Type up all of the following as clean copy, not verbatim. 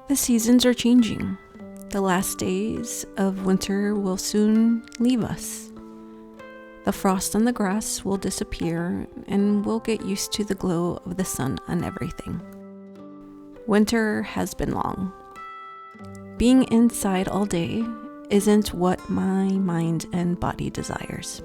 The seasons are changing. The last days of winter will soon leave us. The frost on the grass will disappear, and we'll get used to the glow of the sun on everything. Winter has been long. Being inside all day isn't what my mind and body desires.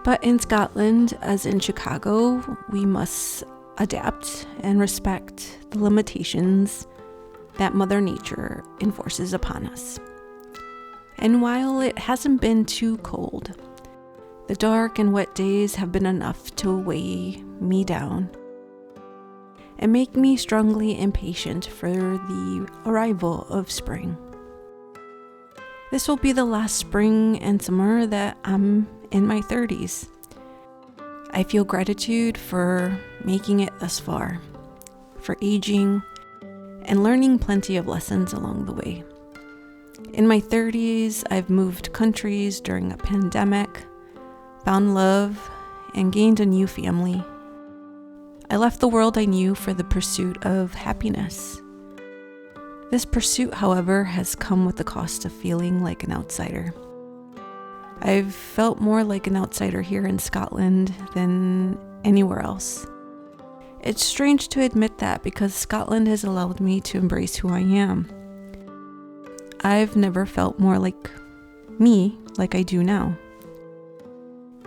But in Scotland, as in Chicago, we must adapt and respect the limitations that Mother Nature enforces upon us. And while it hasn't been too cold, the dark and wet days have been enough to weigh me down and make me strongly impatient for the arrival of spring. This will be the last spring and summer that I'm in my 30s. I feel gratitude for making it thus far, for aging and learning plenty of lessons along the way. In my 30s, I've moved countries during a pandemic, found love, and gained a new family. I left the world I knew for the pursuit of happiness. This pursuit, however, has come with the cost of feeling like an outsider. I've felt more like an outsider here in Scotland than anywhere else. It's strange to admit that because Scotland has allowed me to embrace who I am. I've never felt more like me like I do now.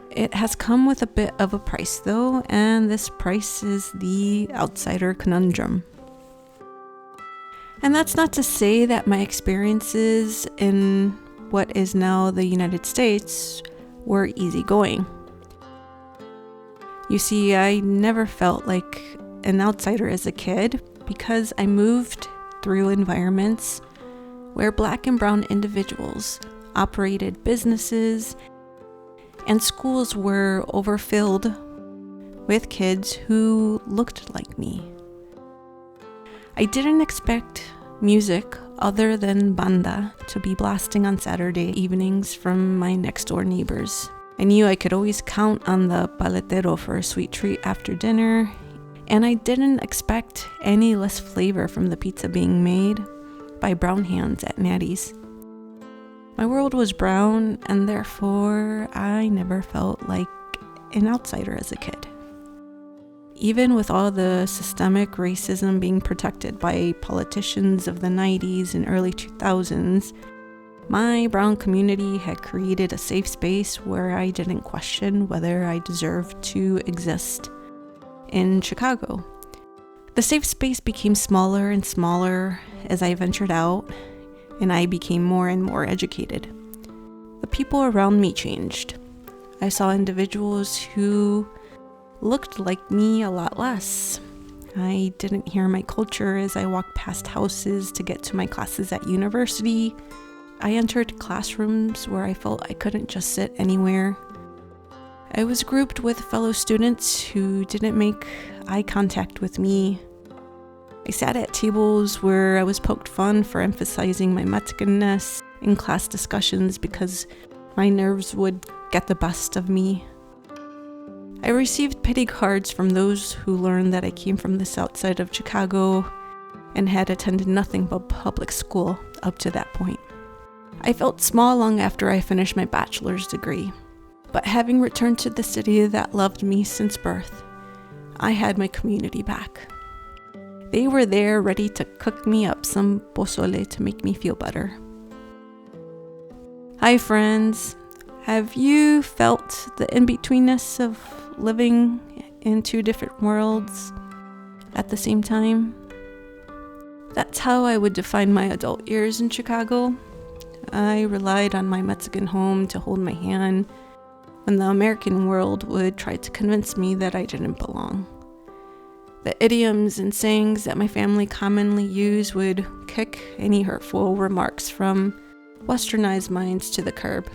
It has come with a bit of a price though, and this price is the outsider conundrum. And that's not to say that my experiences in what is now the United States were easygoing. You see, I never felt like an outsider as a kid because I moved through environments where Black and brown individuals operated businesses and schools were overfilled with kids who looked like me. I didn't expect music other than banda to be blasting on Saturday evenings from my next door neighbors. I knew I could always count on the paletero for a sweet treat after dinner, and I didn't expect any less flavor from the pizza being made by brown hands at Natty's. My world was brown, and therefore I never felt like an outsider as a kid. Even with all the systemic racism being protected by politicians of the 90s and early 2000s, my brown community had created a safe space where I didn't question whether I deserved to exist in Chicago. The safe space became smaller and smaller as I ventured out, and I became more and more educated. The people around me changed. I saw individuals who looked like me a lot less. I didn't hear my culture as I walked past houses to get to my classes at university. I entered classrooms where I felt I couldn't just sit anywhere. I was grouped with fellow students who didn't make eye contact with me. I sat at tables where I was poked fun for emphasizing my Mexicanness in class discussions because my nerves would get the best of me. I received pity cards from those who learned that I came from the south side of Chicago and had attended nothing but public school up to that point. I felt small long after I finished my bachelor's degree, but having returned to the city that loved me since birth, I had my community back. They were there ready to cook me up some pozole to make me feel better. Hi friends, have you felt the in-betweenness of living in two different worlds at the same time? That's how I would define my adult years in Chicago. I relied on my Mexican home to hold my hand when the American world would try to convince me that I didn't belong. The idioms and sayings that my family commonly used would kick any hurtful remarks from westernized minds to the curb.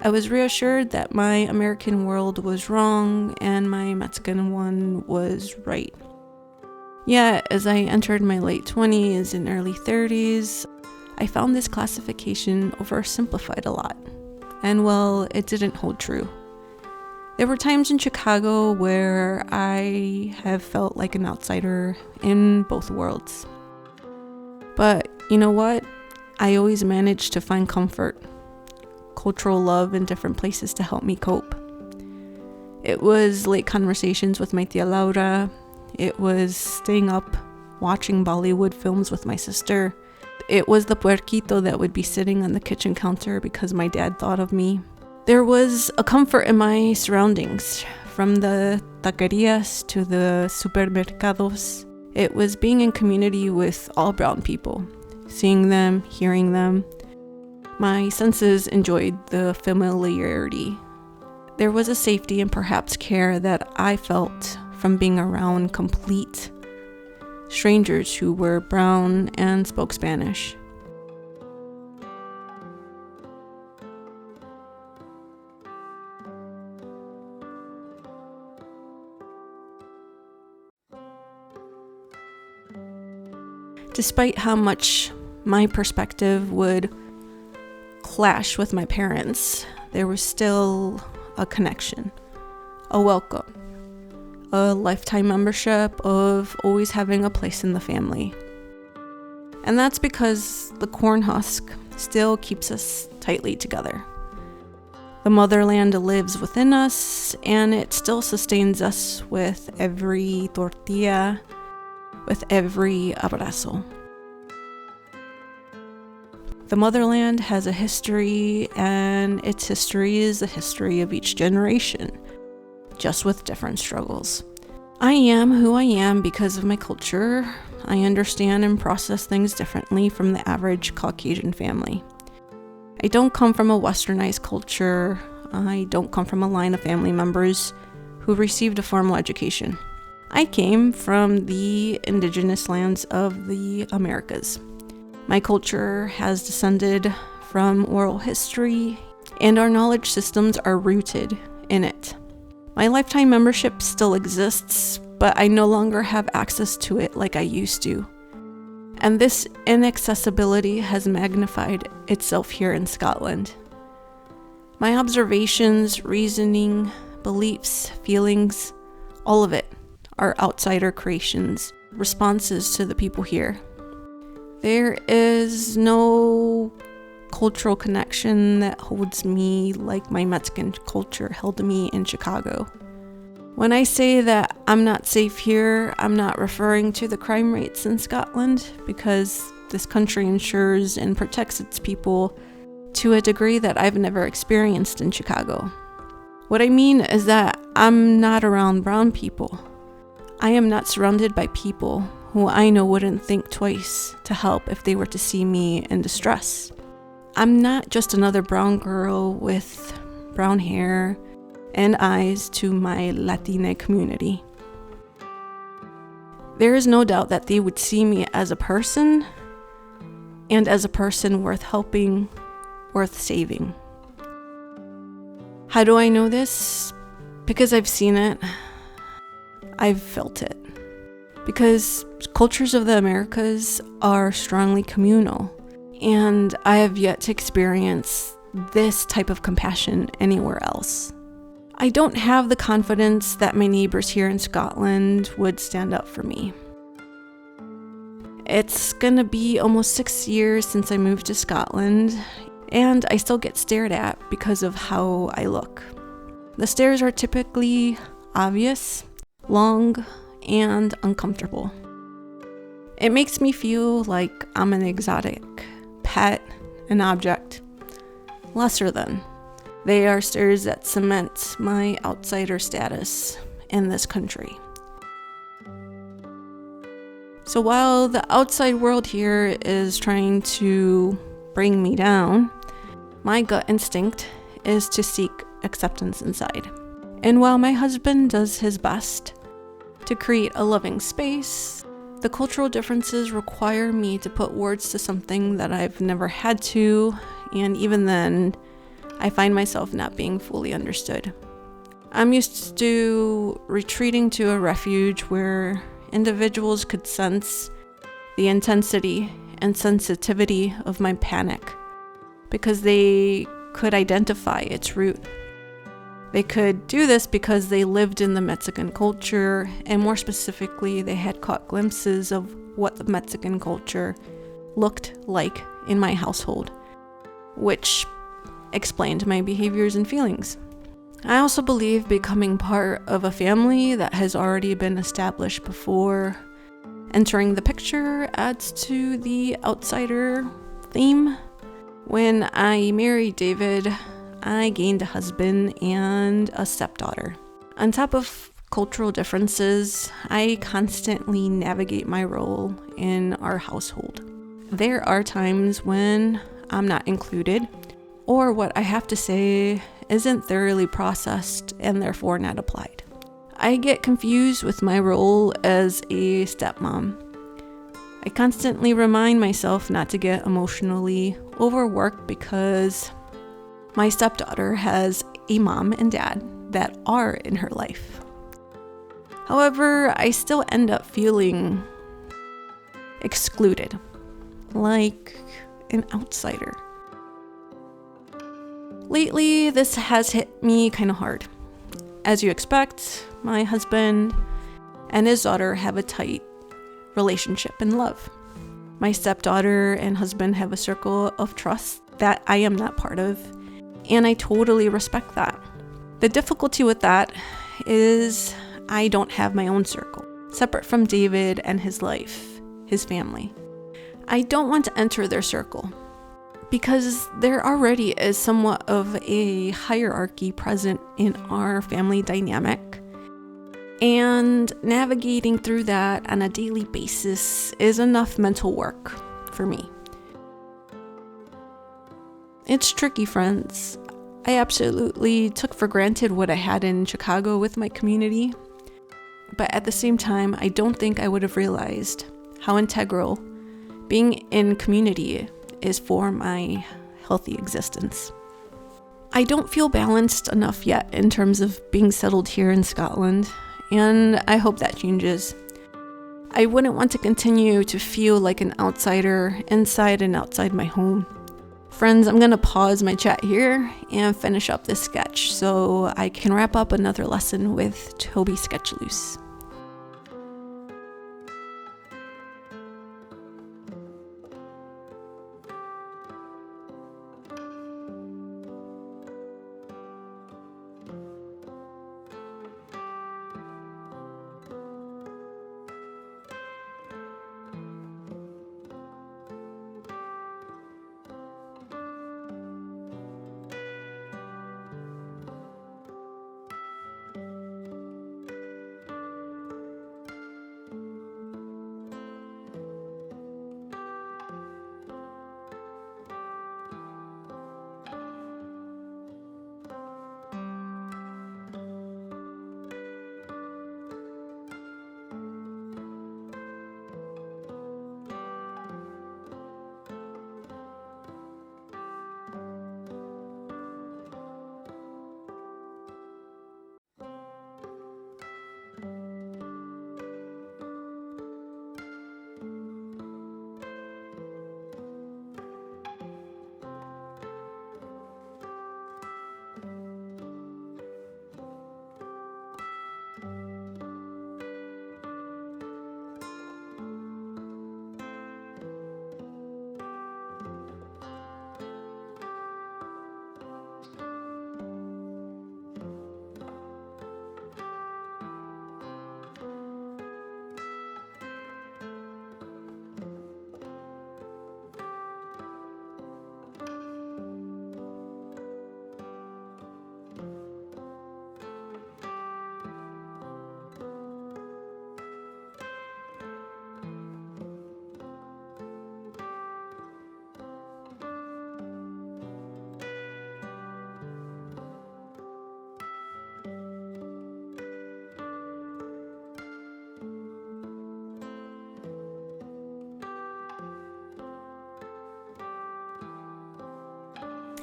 I was reassured that my American world was wrong and my Mexican one was right. Yet, as I entered my late 20s and early 30s, I found this classification oversimplified a lot. And well, it didn't hold true. There were times in Chicago where I have felt like an outsider in both worlds. But you know what? I always managed to find comfort, cultural love in different places to help me cope. It was late conversations with my tia Laura. It was staying up watching Bollywood films with my sister. It was the puerquito that would be sitting on the kitchen counter because my dad thought of me. There was a comfort in my surroundings, from the taquerias to the supermercados. It was being in community with all brown people, seeing them, hearing them. My senses enjoyed the familiarity. There was a safety and perhaps care that I felt from being around complete strangers who were brown and spoke Spanish. Despite how much my perspective would clash with my parents, there was still a connection, a welcome, a lifetime membership of always having a place in the family. And that's because the corn husk still keeps us tightly together. The motherland lives within us, and it still sustains us with every tortilla, with every abrazo. The motherland has a history, and its history is the history of each generation, just with different struggles. I am who I am because of my culture. I understand and process things differently from the average Caucasian family. I don't come from a westernized culture. I don't come from a line of family members who received a formal education. I came from the indigenous lands of the Americas. My culture has descended from oral history, and our knowledge systems are rooted in it. My lifetime membership still exists, but I no longer have access to it like I used to. And this inaccessibility has magnified itself here in Scotland. My observations, reasoning, beliefs, feelings, all of it are outsider creations, responses to the people here. There is no cultural connection that holds me like my Mexican culture held me in Chicago. When I say that I'm not safe here, I'm not referring to the crime rates in Scotland, because this country ensures and protects its people to a degree that I've never experienced in Chicago. What I mean is that I'm not around brown people. I am not surrounded by people who I know wouldn't think twice to help if they were to see me in distress. I'm not just another brown girl with brown hair and eyes to my Latina community. There is no doubt that they would see me as a person, and as a person worth helping, worth saving. How do I know this? Because I've seen it. I've felt it. Because cultures of the Americas are strongly communal, and I have yet to experience this type of compassion anywhere else. I don't have the confidence that my neighbors here in Scotland would stand up for me. It's gonna be almost 6 years since I moved to Scotland, and I still get stared at because of how I look. The stares are typically obvious, long, and uncomfortable. It makes me feel like I'm an exotic, pet, an object, lesser than. They are stares that cement my outsider status in this country. So while the outside world here is trying to bring me down, my gut instinct is to seek acceptance inside. And while my husband does his best to create a loving space, the cultural differences require me to put words to something that I've never had to, and even then, I find myself not being fully understood. I'm used to retreating to a refuge where individuals could sense the intensity and sensitivity of my panic, because they could identify its root. They could do this because they lived in the Mexican culture, and more specifically, they had caught glimpses of what the Mexican culture looked like in my household, which explained my behaviors and feelings. I also believe becoming part of a family that has already been established before entering the picture adds to the outsider theme. When I married David, I gained a husband and a stepdaughter. On top of cultural differences, I constantly navigate my role in our household. There are times when I'm not included, or what I have to say isn't thoroughly processed and therefore not applied. I get confused with my role as a stepmom. I constantly remind myself not to get emotionally overworked because my stepdaughter has a mom and dad that are in her life. However, I still end up feeling excluded, like an outsider. Lately, this has hit me kind of hard. As you expect, my husband and his daughter have a tight relationship and love. My stepdaughter and husband have a circle of trust that I am not part of, and I totally respect that. The difficulty with that is I don't have my own circle, separate from David and his life, his family. I don't want to enter their circle because there already is somewhat of a hierarchy present in our family dynamic, and navigating through that on a daily basis is enough mental work for me. It's tricky, friends. I absolutely took for granted what I had in Chicago with my community, but at the same time, I don't think I would have realized how integral being in community is for my healthy existence. I don't feel balanced enough yet in terms of being settled here in Scotland, and I hope that changes. I wouldn't want to continue to feel like an outsider inside and outside my home. Friends, I'm going to pause my chat here and finish up this sketch so I can wrap up another lesson with Toby Sketch Loose.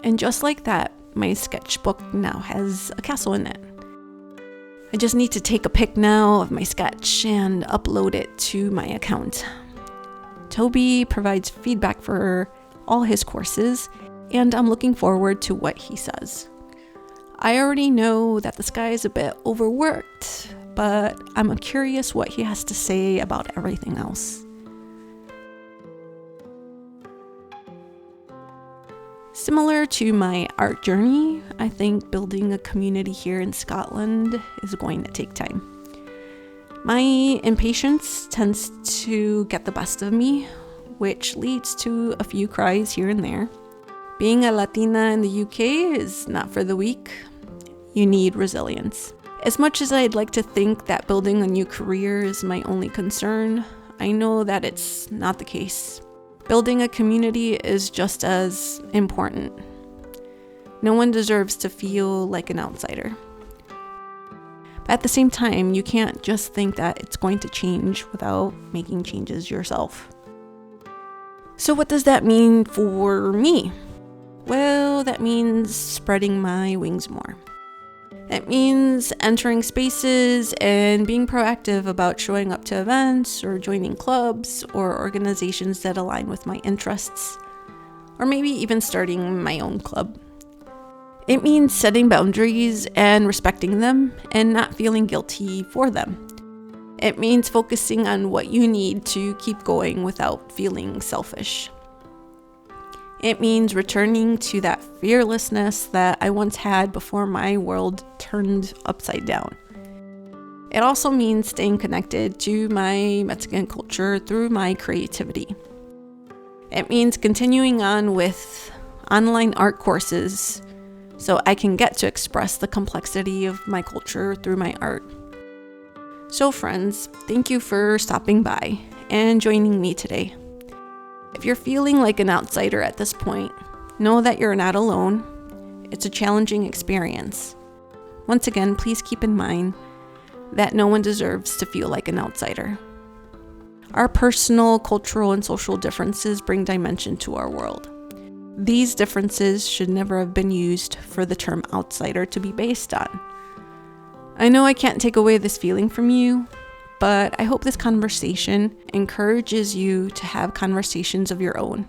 And just like that, my sketchbook now has a castle in it. I just need to take a pic now of my sketch and upload it to my account. Toby provides feedback for all his courses, and I'm looking forward to what he says. I already know that this guy is a bit overworked, but I'm curious what he has to say about everything else. Similar to my art journey, I think building a community here in Scotland is going to take time. My impatience tends to get the best of me, which leads to a few cries here and there. Being a Latina in the UK is not for the weak. You need resilience. As much as I'd like to think that building a new career is my only concern, I know that it's not the case. Building a community is just as important. No one deserves to feel like an outsider. But at the same time, you can't just think that it's going to change without making changes yourself. So what does that mean for me? Well, that means spreading my wings more. It means entering spaces and being proactive about showing up to events or joining clubs or organizations that align with my interests, or maybe even starting my own club. It means setting boundaries and respecting them and not feeling guilty for them. It means focusing on what you need to keep going without feeling selfish. It means returning to that fearlessness that I once had before my world turned upside down. It also means staying connected to my Mexican culture through my creativity. It means continuing on with online art courses so I can get to express the complexity of my culture through my art. So friends, thank you for stopping by and joining me today. If you're feeling like an outsider at this point, know that you're not alone. It's a challenging experience. Once again, please keep in mind that no one deserves to feel like an outsider. Our personal, cultural, and social differences bring dimension to our world. These differences should never have been used for the term outsider to be based on. I know I can't take away this feeling from you, but I hope this conversation encourages you to have conversations of your own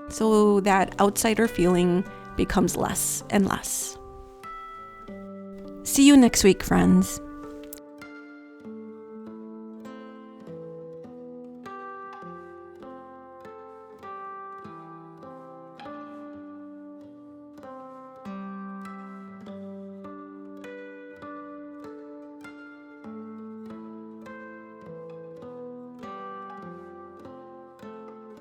so that outsider feeling becomes less and less. See you next week, friends.